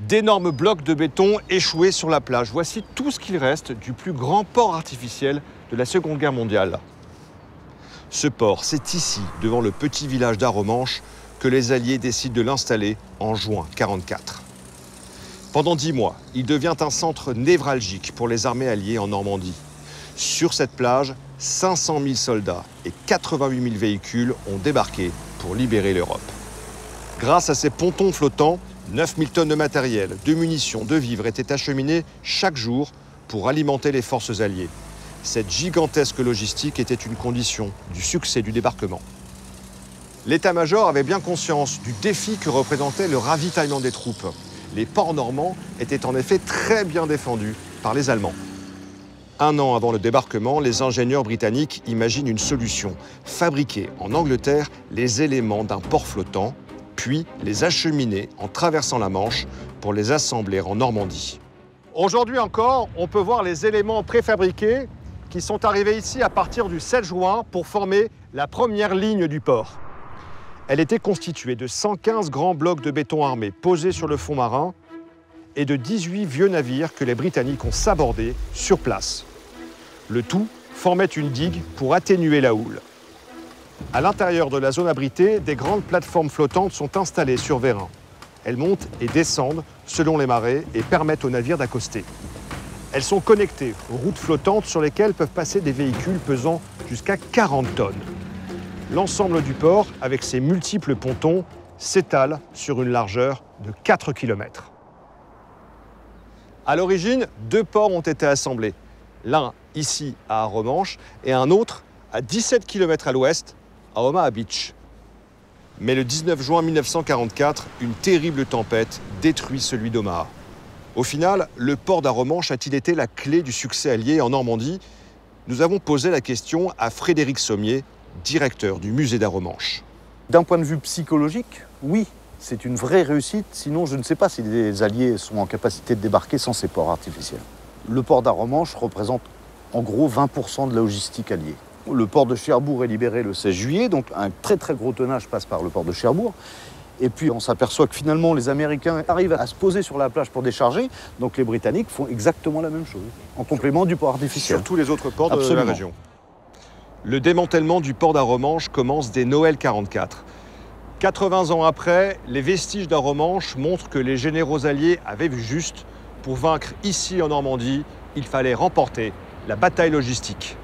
D'énormes blocs de béton échoués sur la plage. Voici tout ce qu'il reste du plus grand port artificiel de la Seconde Guerre mondiale. Ce port, c'est ici, devant le petit village d'Arromanches, que les Alliés décident de l'installer en juin 1944. Pendant 10 mois, il devient un centre névralgique pour les armées alliées en Normandie. Sur cette plage, 500 000 soldats et 88 000 véhicules ont débarqué pour libérer l'Europe. Grâce à ces pontons flottants, 9 000 tonnes de matériel, de munitions, de vivres étaient acheminées chaque jour pour alimenter les forces alliées. Cette gigantesque logistique était une condition du succès du débarquement. L'état-major avait bien conscience du défi que représentait le ravitaillement des troupes. Les ports normands étaient en effet très bien défendus par les Allemands. Un an avant le débarquement, les ingénieurs britanniques imaginent une solution, fabriquer en Angleterre les éléments d'un port flottant, puis les acheminer en traversant la Manche pour les assembler en Normandie. Aujourd'hui encore, on peut voir les éléments préfabriqués qui sont arrivés ici à partir du 7 juin pour former la première ligne du port. Elle était constituée de 115 grands blocs de béton armé posés sur le fond marin et de 18 vieux navires que les Britanniques ont sabordés sur place. Le tout formait une digue pour atténuer la houle. À l'intérieur de la zone abritée, des grandes plateformes flottantes sont installées sur vérin. Elles montent et descendent selon les marées et permettent aux navires d'accoster. Elles sont connectées aux routes flottantes sur lesquelles peuvent passer des véhicules pesant jusqu'à 40 tonnes. L'ensemble du port, avec ses multiples pontons, s'étale sur une largeur de 4 km. À l'origine, 2 ports ont été assemblés. L'un ici à Arromanches et un autre à 17 km à l'ouest, à Omaha Beach. Mais le 19 juin 1944, une terrible tempête détruit celui d'Omaha. Au final, le port d'Arromanches a-t-il été la clé du succès allié en Normandie? Nous avons posé la question à Frédéric Sommier, directeur du musée d'Arromanches. D'un point de vue psychologique, oui, c'est une vraie réussite. Sinon, je ne sais pas si les Alliés sont en capacité de débarquer sans ces ports artificiels. Le port d'Arromanches représente en gros 20% de la logistique alliée. Le port de Cherbourg est libéré le 16 juillet, donc un très très gros tonnage passe par le port de Cherbourg. Et puis on s'aperçoit que finalement les Américains arrivent à se poser sur la plage pour décharger, donc les Britanniques font exactement la même chose, en complément du port artificiel. Sur tous les autres ports Absolument. de la région. Le démantèlement du port d'Arromanches commence dès Noël 1944. 80 ans après, les vestiges d'Arromanches montrent que les généraux alliés avaient vu juste. Pour vaincre ici en Normandie, il fallait remporter la bataille logistique.